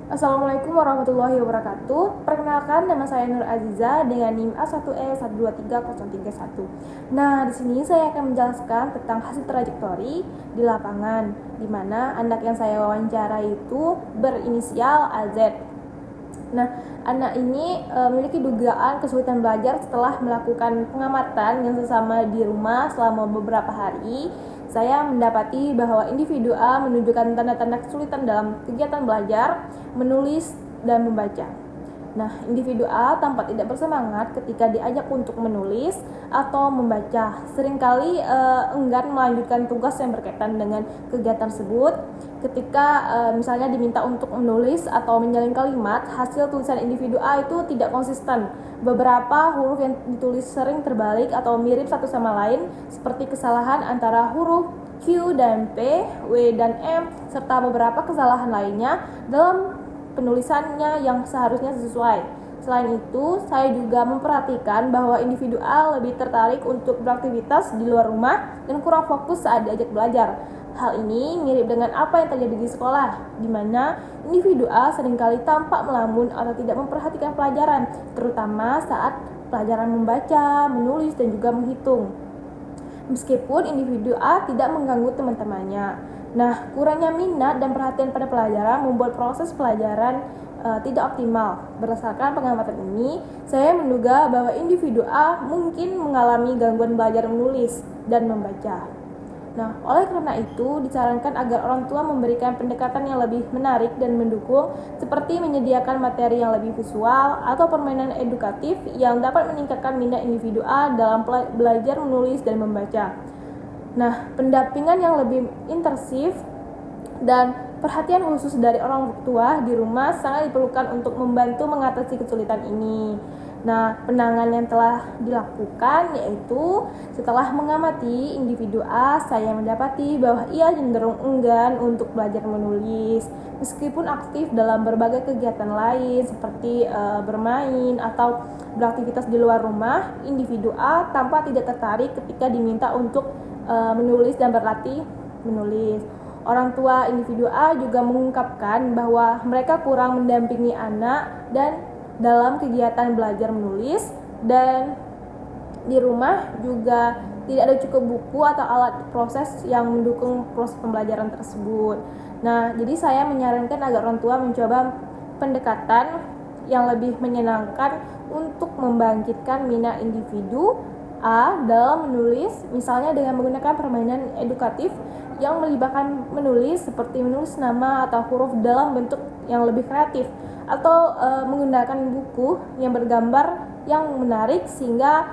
Assalamualaikum warahmatullahi wabarakatuh. Perkenalkan, nama saya Nur Aziza dengan NIM A1E123031. Nah, di sini saya akan menjelaskan tentang hasil trajektori di lapangan, di mana anak yang saya wawancara itu berinisial AZ. Nah, anak ini memiliki dugaan kesulitan belajar setelah melakukan pengamatan yang sesama di rumah selama beberapa hari. Saya mendapati bahwa individu A menunjukkan tanda-tanda kesulitan dalam kegiatan belajar, menulis, dan membaca. Nah, individu A tampak tidak bersemangat ketika diajak untuk menulis atau membaca. Seringkali enggan melanjutkan tugas yang berkaitan dengan kegiatan tersebut. Ketika misalnya diminta untuk menulis atau menyalin kalimat, hasil tulisan individu A itu tidak konsisten. Beberapa huruf yang ditulis sering terbalik atau mirip satu sama lain, seperti kesalahan antara huruf Q dan P, W dan M, serta beberapa kesalahan lainnya dalam penulisannya yang seharusnya sesuai. Selain itu, saya juga memperhatikan bahwa individu A lebih tertarik untuk beraktivitas di luar rumah dan kurang fokus saat diajak belajar. Hal ini mirip dengan apa yang terjadi di sekolah, di mana individu A seringkali tampak melamun atau tidak memperhatikan pelajaran, terutama saat pelajaran membaca, menulis, dan juga menghitung. Meskipun individu A tidak mengganggu teman-temannya. Nah, kurangnya minat dan perhatian pada pelajaran membuat proses pelajaran tidak optimal. Berdasarkan pengamatan ini, saya menduga bahwa individu A mungkin mengalami gangguan belajar menulis dan membaca. Nah, oleh karena itu, disarankan agar orang tua memberikan pendekatan yang lebih menarik dan mendukung, seperti menyediakan materi yang lebih visual atau permainan edukatif yang dapat meningkatkan minat individu A dalam belajar menulis dan membaca. Nah, pendampingan yang lebih intensif dan perhatian khusus dari orang tua di rumah sangat diperlukan untuk membantu mengatasi kesulitan ini. Nah, penanganan yang telah dilakukan yaitu setelah mengamati individu A, saya mendapati bahwa ia cenderung enggan untuk belajar menulis, meskipun aktif dalam berbagai kegiatan lain seperti bermain atau beraktivitas di luar rumah. Individu A tampak tidak tertarik ketika diminta untuk menulis dan berlatih menulis. Orang tua individu A juga mengungkapkan bahwa mereka kurang mendampingi anak dan dalam kegiatan belajar menulis, dan di rumah juga tidak ada cukup buku atau alat proses yang mendukung proses pembelajaran tersebut. Nah, jadi saya menyarankan agar orang tua mencoba pendekatan yang lebih menyenangkan untuk membangkitkan minat individu A dalam menulis, misalnya dengan menggunakan permainan edukatif yang melibatkan menulis seperti menulis nama atau huruf dalam bentuk yang lebih kreatif, atau menggunakan buku yang bergambar yang menarik sehingga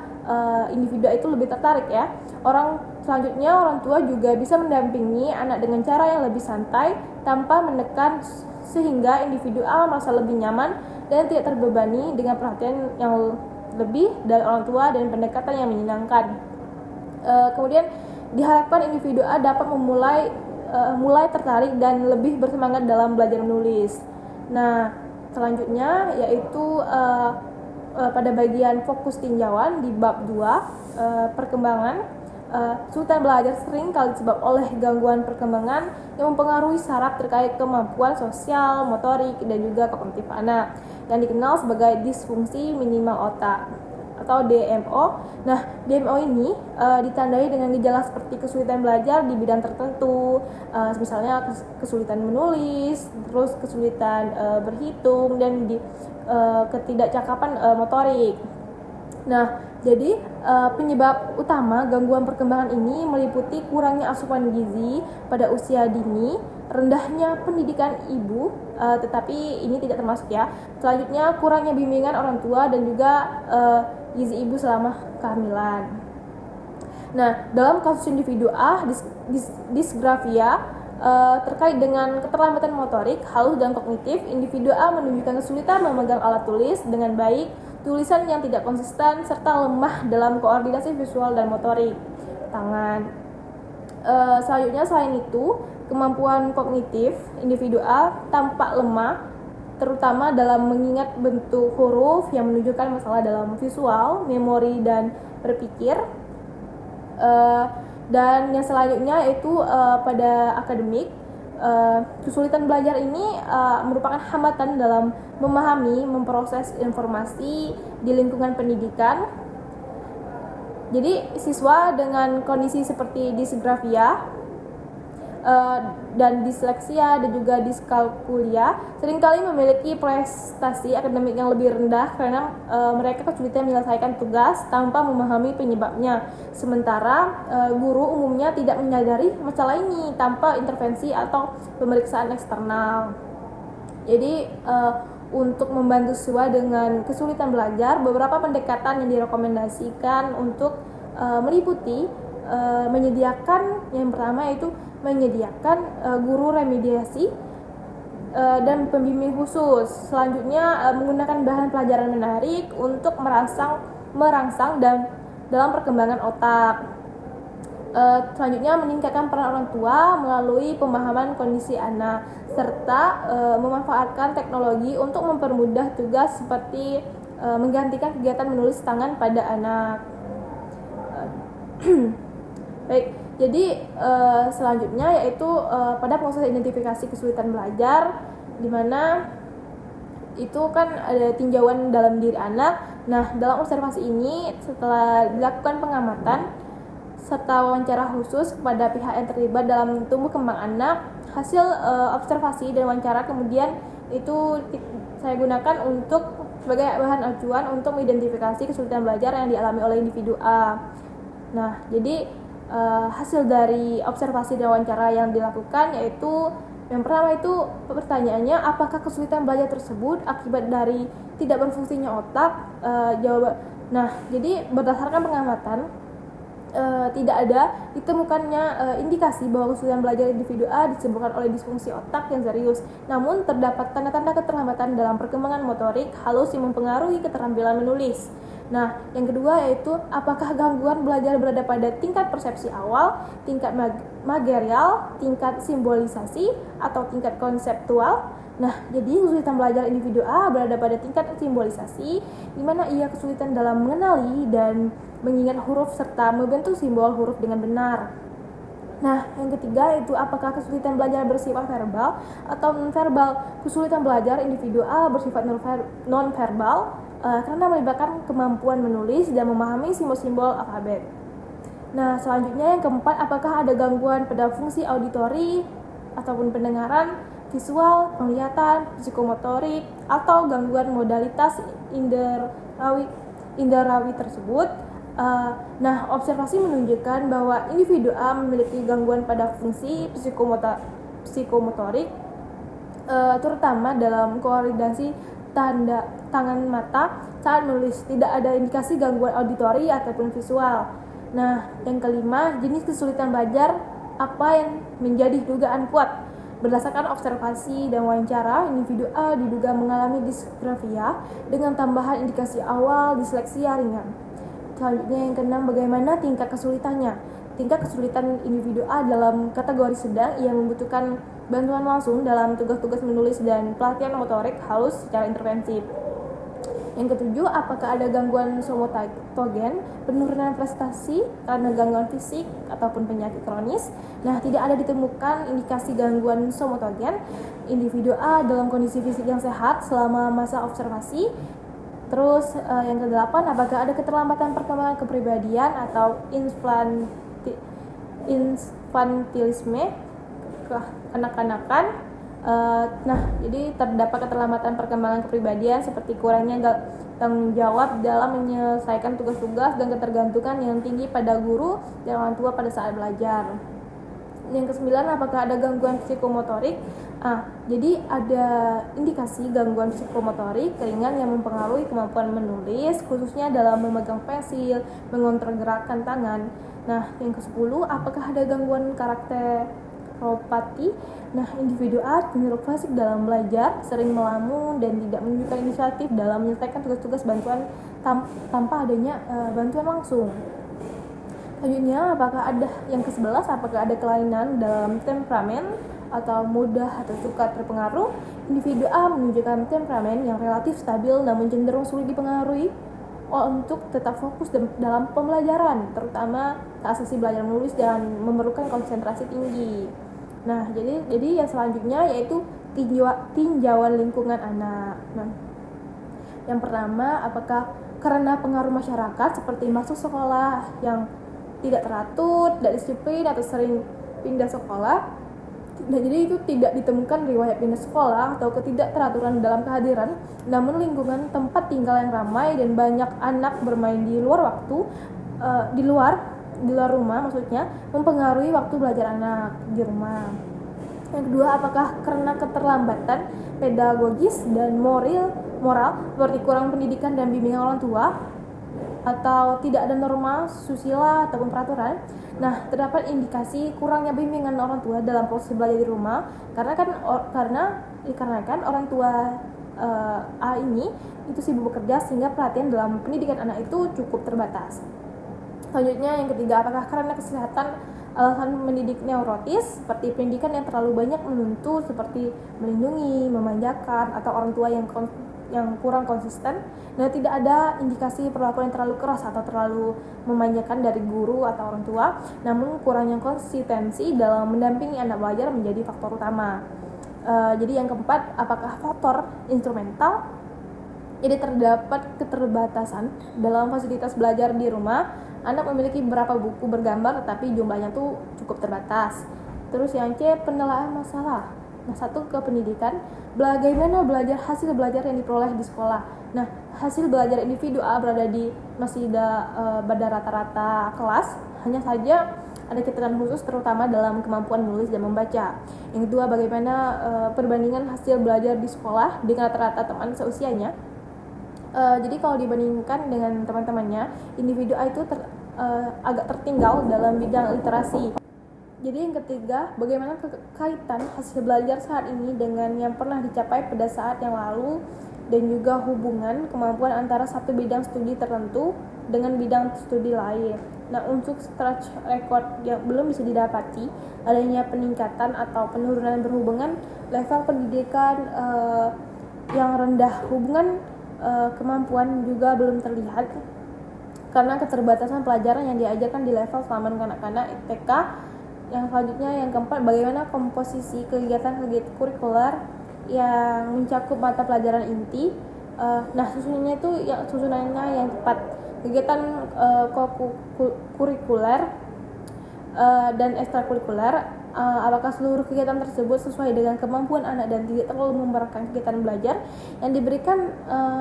individu itu lebih tertarik ya. Selanjutnya orang tua juga bisa mendampingi anak dengan cara yang lebih santai tanpa menekan, sehingga individu A merasa lebih nyaman dan tidak terbebani dengan perhatian yang lebih dari orang tua dan pendekatan yang menyenangkan. Kemudian diharapkan individu A dapat mulai tertarik dan lebih bersemangat dalam belajar menulis. Nah, selanjutnya yaitu pada bagian fokus tinjauan di bab 2, perkembangan. Kesulitan belajar sering kali disebab oleh gangguan perkembangan yang mempengaruhi saraf terkait kemampuan sosial, motorik, dan juga kognitif anak, yang dikenal sebagai disfungsi minimal otak atau DMO. Nah, DMO ini ditandai dengan gejala seperti kesulitan belajar di bidang tertentu, misalnya kesulitan menulis, terus kesulitan berhitung, dan ketidakcakapan motorik. Nah, jadi penyebab utama gangguan perkembangan ini meliputi kurangnya asupan gizi pada usia dini, rendahnya pendidikan ibu, tetapi ini tidak termasuk ya. Selanjutnya kurangnya bimbingan orang tua dan juga gizi ibu selama kehamilan. Nah, dalam kasus individu A, disgrafia terkait dengan keterlambatan motorik, halus, dan kognitif, individu A menunjukkan kesulitan memegang alat tulis dengan baik, tulisan yang tidak konsisten, serta lemah dalam koordinasi visual dan motorik tangan. Selanjutnya, selain itu, kemampuan kognitif individu A tampak lemah, terutama dalam mengingat bentuk huruf yang menunjukkan masalah dalam visual, memori, dan berpikir. Dan yang selanjutnya yaitu pada akademik, Kesulitan belajar ini merupakan hambatan dalam memahami, memproses informasi di lingkungan pendidikan. Jadi siswa dengan kondisi seperti disgrafia dan disleksia dan juga diskalkulia seringkali memiliki prestasi akademik yang lebih rendah karena mereka kesulitan menyelesaikan tugas tanpa memahami penyebabnya. Sementara guru umumnya tidak menyadari masalah ini tanpa intervensi atau pemeriksaan eksternal. Jadi untuk membantu siswa dengan kesulitan belajar, beberapa pendekatan yang direkomendasikan untuk meliputi menyediakan, yang pertama yaitu menyediakan guru remediasi dan pembimbing khusus. Selanjutnya menggunakan bahan pelajaran menarik untuk merangsang dan dalam perkembangan otak. Selanjutnya meningkatkan peran orang tua melalui pemahaman kondisi anak serta memanfaatkan teknologi untuk mempermudah tugas seperti menggantikan kegiatan menulis tangan pada anak. Baik, jadi selanjutnya yaitu pada proses identifikasi kesulitan belajar, di mana itu kan ada tinjauan dalam diri anak. Nah, dalam observasi ini setelah dilakukan pengamatan serta wawancara khusus kepada pihak yang terlibat dalam tumbuh kembang anak, hasil observasi dan wawancara kemudian itu saya gunakan untuk sebagai bahan acuan untuk mengidentifikasi kesulitan belajar yang dialami oleh individu A. Nah, jadi hasil dari observasi dan wawancara yang dilakukan yaitu yang pertama itu pertanyaannya, apakah kesulitan belajar tersebut akibat dari tidak berfungsinya otak? Nah, jadi berdasarkan pengamatan tidak ada ditemukannya indikasi bahwa kesulitan belajar individu A disebabkan oleh disfungsi otak yang serius. Namun terdapat tanda-tanda keterlambatan dalam perkembangan motorik halus yang mempengaruhi keterampilan menulis. Nah, yang kedua yaitu apakah gangguan belajar berada pada tingkat persepsi awal, tingkat managerial, tingkat simbolisasi, atau tingkat konseptual. Nah, jadi kesulitan belajar individu A berada pada tingkat simbolisasi, di mana ia kesulitan dalam mengenali dan mengingat huruf serta membentuk simbol huruf dengan benar. Nah, yang ketiga yaitu apakah kesulitan belajar bersifat verbal atau non-verbal. Kesulitan belajar individu A bersifat non-verbal karena melibatkan kemampuan menulis dan memahami simbol-simbol alfabet. Nah, selanjutnya yang keempat, apakah ada gangguan pada fungsi auditori ataupun pendengaran, visual, penglihatan, psikomotorik, atau gangguan modalitas inderawi tersebut. Nah, observasi menunjukkan bahwa individu A memiliki gangguan pada fungsi psikomotorik, terutama dalam koordinasi tangan mata saat menulis. Tidak ada indikasi gangguan auditori ataupun visual. Nah, yang kelima, jenis kesulitan belajar apa yang menjadi dugaan kuat. Berdasarkan observasi dan wawancara, individu A diduga mengalami disgrafia dengan tambahan indikasi awal disleksia ringan. Selanjutnya yang keenam, bagaimana tingkat kesulitannya. Tingkat kesulitan individu A dalam kategori sedang yang membutuhkan bantuan langsung dalam tugas-tugas menulis dan pelatihan motorik halus secara intensif. Yang ketujuh, apakah ada gangguan somatogen, penurunan prestasi karena gangguan fisik ataupun penyakit kronis. Nah, tidak ada ditemukan indikasi gangguan somatogen individu A dalam kondisi fisik yang sehat selama masa observasi. Terus yang kedelapan, apakah ada keterlambatan perkembangan kepribadian atau infantilisme kanak-kanakan. Nah, jadi terdapat keterlambatan perkembangan kepribadian seperti kurangnya tanggung jawab dalam menyelesaikan tugas-tugas dan ketergantungan yang tinggi pada guru dan orang tua pada saat belajar. Yang kesembilan, apakah ada gangguan psikomotorik? Jadi ada indikasi gangguan psikomotorik ringan yang mempengaruhi kemampuan menulis, khususnya dalam memegang pensil, mengontrol gerakan tangan. Nah, yang ke-10, apakah ada gangguan karakteropati? Nah, individu A cenderung fasik dalam belajar, sering melamun dan tidak menunjukkan inisiatif dalam menyelesaikan tugas-tugas bantuan tanpa adanya bantuan langsung. Selanjutnya, apakah ada yang ke-11, apakah ada kelainan dalam temperamen atau mudah atau suka terpengaruh? Individu A menunjukkan temperamen yang relatif stabil namun cenderung sulit dipengaruhi untuk tetap fokus dalam pembelajaran, terutama saat sesi belajar menulis dan memerlukan konsentrasi tinggi. Nah, jadi yang selanjutnya yaitu tinjauan lingkungan anak. Nah, yang pertama, apakah karena pengaruh masyarakat seperti masuk sekolah yang tidak teratur, tidak disiplin, atau sering pindah sekolah. Nah, jadi itu tidak ditemukan riwayat pindah sekolah atau ketidakteraturan dalam kehadiran, namun lingkungan tempat tinggal yang ramai dan banyak anak bermain di luar di luar rumah maksudnya, mempengaruhi waktu belajar anak di rumah. Yang kedua, apakah karena keterlambatan pedagogis dan moral seperti kurang pendidikan dan bimbingan orang tua, atau tidak ada norma susila ataupun peraturan. Nah, terdapat indikasi kurangnya bimbingan orang tua dalam proses belajar di rumah dikarenakan orang tua A ini itu sibuk bekerja sehingga perhatian dalam pendidikan anak itu cukup terbatas. Selanjutnya yang ketiga, apakah karena kesehatan alasan mendidik neurotis seperti pendidikan yang terlalu banyak menuntut seperti melindungi, memanjakan, atau orang tua yang kurang konsisten. Nah, tidak ada indikasi perlakuan yang terlalu keras atau terlalu memanjakan dari guru atau orang tua, namun kurangnya konsistensi dalam mendampingi anak belajar menjadi faktor utama. Jadi yang keempat, apakah faktor instrumental? Jadi terdapat keterbatasan dalam fasilitas belajar di rumah. Anak memiliki beberapa buku bergambar tetapi jumlahnya tuh cukup terbatas. Terus yang C, penilaian masalah. Nah, satu, ke pendidikan, bagaimana hasil belajar yang diperoleh di sekolah. Nah, hasil belajar individu A masih pada rata-rata kelas, hanya saja ada catatan khusus terutama dalam kemampuan menulis dan membaca. Yang kedua, bagaimana perbandingan hasil belajar di sekolah dengan rata-rata teman seusianya. Jadi kalau dibandingkan dengan teman-temannya, individu A itu agak tertinggal dalam bidang literasi. Jadi yang ketiga, bagaimana kaitan hasil belajar saat ini dengan yang pernah dicapai pada saat yang lalu, dan juga hubungan kemampuan antara satu bidang studi tertentu dengan bidang studi lain. Nah, untuk track record yang belum bisa didapati adanya peningkatan atau penurunan berhubungan level pendidikan yang rendah, hubungan kemampuan juga belum terlihat karena keterbatasan pelajaran yang diajarkan di level selama kanak-kanak TK. Yang selanjutnya, yang keempat, bagaimana komposisi kegiatan kurikuler yang mencakup mata pelajaran inti. Nah, susunannya yang tepat. Kegiatan kurikuler dan ekstrakurikuler, apakah seluruh kegiatan tersebut sesuai dengan kemampuan anak dan tidak terlalu memberatkan kegiatan belajar yang diberikan.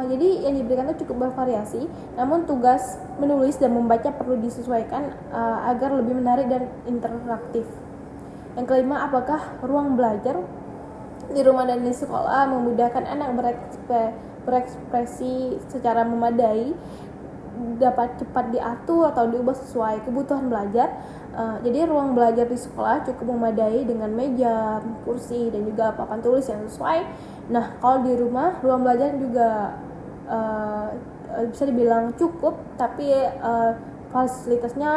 Jadi yang diberikan itu cukup bervariasi, namun tugas menulis dan membaca perlu disesuaikan agar lebih menarik dan interaktif. Yang kelima, apakah ruang belajar di rumah dan di sekolah memudahkan anak berekspresi secara memadai, dapat cepat diatur atau diubah sesuai kebutuhan belajar. Jadi ruang belajar di sekolah cukup memadai dengan meja, kursi, dan juga papan tulis yang sesuai. Nah, kalau di rumah ruang belajar juga bisa dibilang cukup, tapi fasilitasnya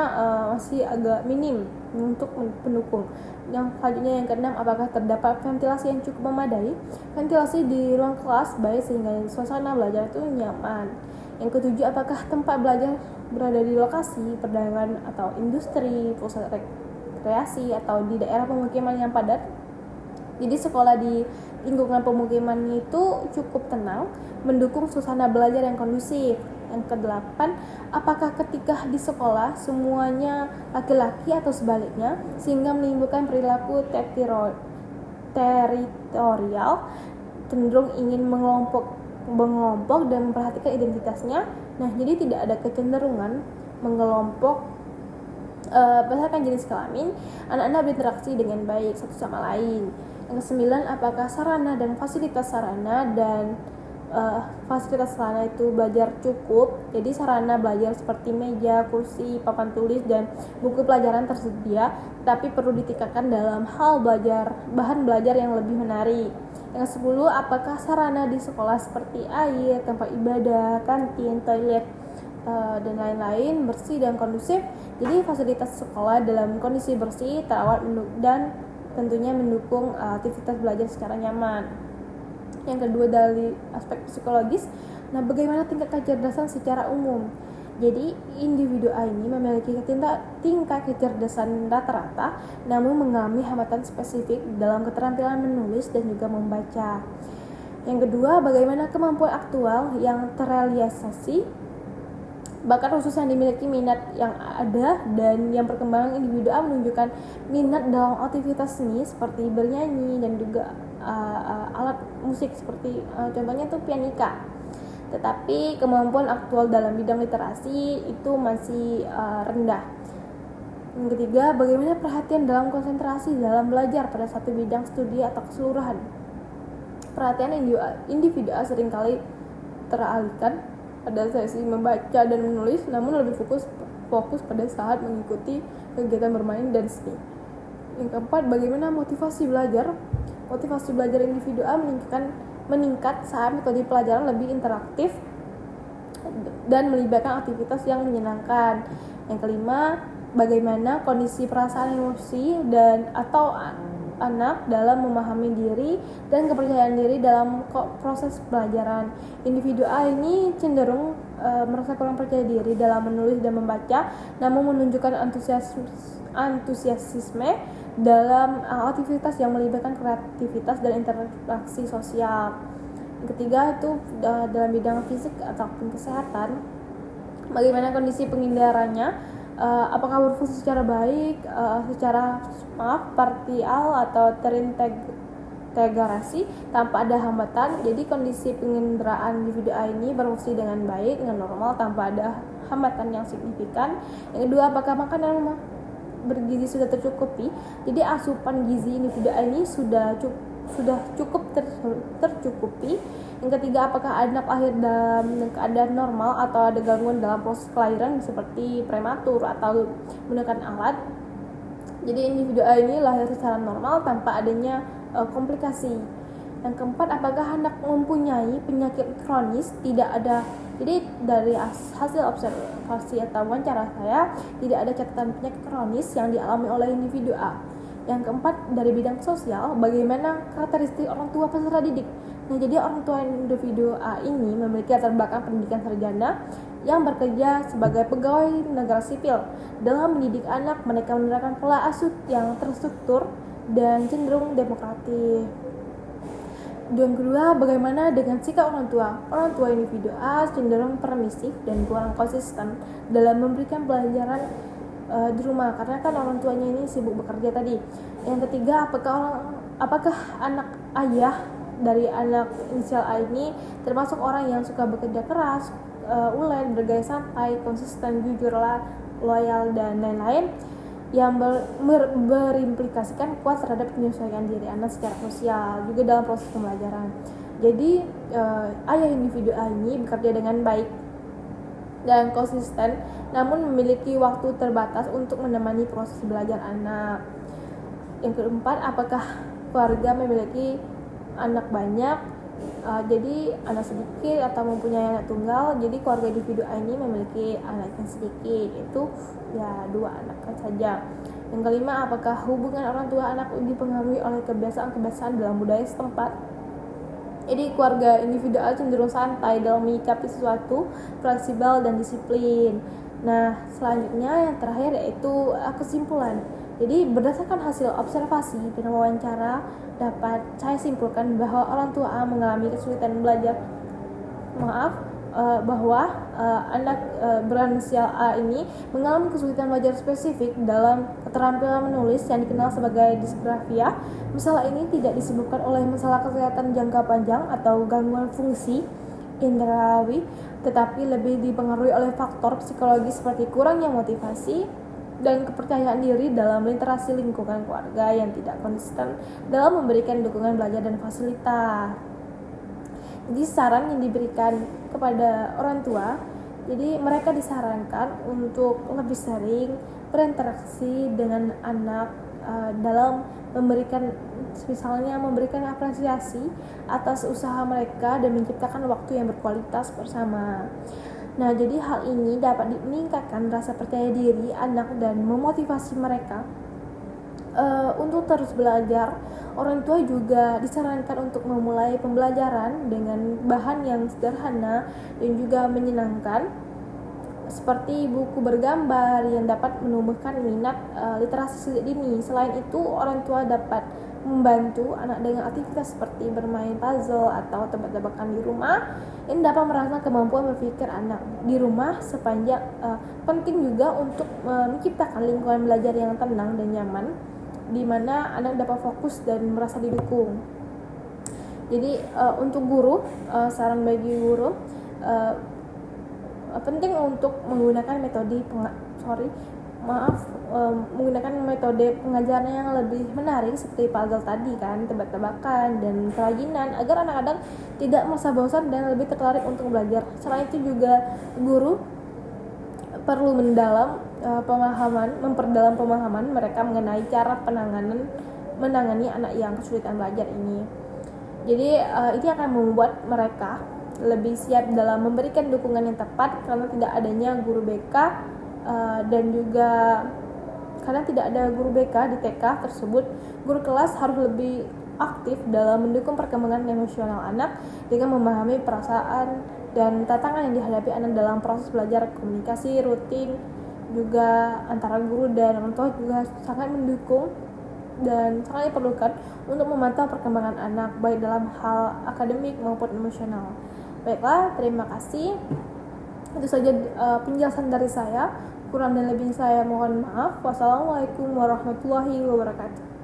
masih agak minim untuk pendukung. Yang selanjutnya, yang keenam, apakah terdapat ventilasi yang cukup memadai? Ventilasi di ruang kelas baik sehingga suasana belajar itu nyaman. Yang ketujuh, apakah tempat belajar berada di lokasi perdagangan atau industri, pusat rekreasi, atau di daerah pemukiman yang padat? Jadi sekolah di lingkungan pemukiman itu cukup tenang, mendukung suasana belajar yang kondusif. Yang kedelapan, apakah ketika di sekolah semuanya laki-laki atau sebaliknya, sehingga menimbulkan perilaku teritorial, cenderung ingin mengelompok dan memperhatikan identitasnya. Nah, jadi tidak ada kecenderungan mengelompok berdasarkan jenis kelamin. Anak-anak berinteraksi dengan baik satu sama lain. Yang kesembilan, apakah sarana dan fasilitas sarana itu belajar cukup. Jadi sarana belajar seperti meja, kursi, papan tulis, dan buku pelajaran tersedia, tapi perlu ditingkatkan dalam hal bahan belajar yang lebih menarik. Yang 10, apakah sarana di sekolah seperti air, tempat ibadah, kantin, toilet, dan lain-lain bersih dan kondusif. Jadi fasilitas sekolah dalam kondisi bersih, terawat, dan tentunya mendukung aktivitas belajar secara nyaman. Yang kedua, dari aspek psikologis. Nah, bagaimana tingkat kecerdasan secara umum? Jadi individu A ini memiliki tingkat kecerdasan rata-rata, namun mengalami hambatan spesifik dalam keterampilan menulis dan juga membaca. Yang kedua, bagaimana kemampuan aktual yang terrealisasi, bakat khusus yang dimiliki, minat yang ada, dan yang perkembangan individu A menunjukkan minat dalam aktivitas seni seperti bernyanyi dan juga alat musik seperti contohnya tuh pianika. Tetapi kemampuan aktual dalam bidang literasi itu masih rendah. Yang ketiga, bagaimana perhatian dalam konsentrasi dalam belajar pada satu bidang studi atau keseluruhan. Perhatian individu A seringkali teralihkan pada sesi membaca dan menulis, namun lebih fokus pada saat mengikuti kegiatan bermain dan seni. Yang keempat, bagaimana motivasi belajar. Motivasi belajar individu A meningkat saat metode pelajaran lebih interaktif dan melibatkan aktivitas yang menyenangkan. Yang kelima, bagaimana kondisi perasaan, emosi dan atau anak dalam memahami diri dan kepercayaan diri dalam proses pelajaran. Individu A ini cenderung merasa kurang percaya diri dalam menulis dan membaca, namun menunjukkan antusiasme dalam aktivitas yang melibatkan kreativitas dan interaksi sosial. Yang ketiga itu dalam bidang fisik ataupun kesehatan, bagaimana kondisi pengindaranya, apakah berfungsi secara baik, parsial atau terintegrasi tanpa ada hambatan. Jadi kondisi penginderaan individu A ini berfungsi dengan baik, dengan normal, tanpa ada hambatan yang signifikan. Yang kedua, apakah makanan bergizi sudah tercukupi. Jadi asupan gizi individu A ini sudah cukup tercukupi. Yang ketiga, apakah anak lahir dalam keadaan normal atau ada gangguan dalam proses kelahiran seperti prematur atau menggunakan alat. Jadi individu A ini lahir secara normal tanpa adanya komplikasi. Yang keempat, apakah anak mempunyai penyakit kronis? Tidak ada. Jadi dari hasil observasi atau wawancara saya, tidak ada catatan penyakit kronis yang dialami oleh individu A. Yang keempat, dari bidang sosial, bagaimana karakteristik orang tua peserta didik. Nah, jadi orang tua individu A ini memiliki latar belakang pendidikan sarjana yang bekerja sebagai pegawai negara sipil. Dalam mendidik anak, mereka menerapkan pola asuh yang terstruktur dan cenderung demokratis. Yang kedua, bagaimana dengan sikap orang tua? Orang tua individu A cenderung permisif dan kurang konsisten dalam memberikan pelajaran di rumah, karena kan orang tuanya ini sibuk bekerja tadi. Yang ketiga, apakah anak ayah dari anak inisial A ini termasuk orang yang suka bekerja keras, ulet, bergaya santai, konsisten, jujur, loyal, dan lain-lain, yang berimplikasikan kuat terhadap penyesuaian diri anak secara sosial juga dalam proses pembelajaran. Jadi ayah individu A ini bekerja dengan baik dan konsisten, namun memiliki waktu terbatas untuk menemani proses belajar anak. Yang keempat, apakah keluarga memiliki anak banyak, jadi anak sedikit atau mempunyai anak tunggal. Jadi keluarga individu A ini memiliki anak yang sedikit, itu ya 2 anak saja. Yang kelima, apakah hubungan orang tua anak dipengaruhi oleh kebiasaan-kebiasaan dalam budaya setempat. Jadi keluarga individu A cenderung santai dalam menyikapi sesuatu, fleksibel dan disiplin. Nah, selanjutnya yang terakhir yaitu kesimpulan. Jadi berdasarkan hasil observasi dan wawancara, dapat saya simpulkan bahwa orang tua A mengalami kesulitan belajar. Bahwa anak berinisial A ini mengalami kesulitan belajar spesifik dalam keterampilan menulis yang dikenal sebagai disgrafia. Masalah ini tidak disebabkan oleh masalah kesehatan jangka panjang atau gangguan fungsi indrawi, tetapi lebih dipengaruhi oleh faktor psikologis seperti kurangnya motivasi dan kepercayaan diri dalam literasi lingkungan keluarga yang tidak konsisten dalam memberikan dukungan belajar dan fasilitas. Jadi saran yang diberikan kepada orang tua, jadi mereka disarankan untuk lebih sering berinteraksi dengan anak dalam memberikan apresiasi atas usaha mereka dan menciptakan waktu yang berkualitas bersama. Nah, jadi hal ini dapat meningkatkan rasa percaya diri anak dan memotivasi mereka untuk terus belajar. Orang tua juga disarankan untuk memulai pembelajaran dengan bahan yang sederhana dan juga menyenangkan seperti buku bergambar yang dapat menumbuhkan minat literasi sejak dini. Selain itu, orang tua dapat membantu anak dengan aktivitas seperti bermain puzzle atau tebak-tebakan di rumah yang dapat merangsang kemampuan berpikir anak di rumah. Sepanjang penting juga untuk menciptakan lingkungan belajar yang tenang dan nyaman, di mana anak dapat fokus dan merasa didukung. Jadi untuk guru, saran bagi guru, penting untuk menggunakan menggunakan metode pengajaran yang lebih menarik seperti puzzle tadi kan, tebak-tebakan dan kerajinan, agar anak-anak tidak merasa bosan dan lebih tertarik untuk belajar. Selain itu juga guru perlu memperdalam pemahaman mereka mengenai cara menangani anak yang kesulitan belajar ini. Jadi ini akan membuat mereka lebih siap dalam memberikan dukungan yang tepat, karena tidak adanya guru BK dan juga karena tidak ada guru BK di TK tersebut, guru kelas harus lebih aktif dalam mendukung perkembangan emosional anak dengan memahami perasaan dan tantangan yang dihadapi anak dalam proses belajar. Komunikasi rutin juga antara guru dan orang tua juga sangat mendukung dan sangat diperlukan untuk memantau perkembangan anak baik dalam hal akademik maupun emosional. Baiklah, terima kasih. Itu saja penjelasan dari saya. Kurang dan lebih saya mohon maaf. Wassalamualaikum warahmatullahi wabarakatuh.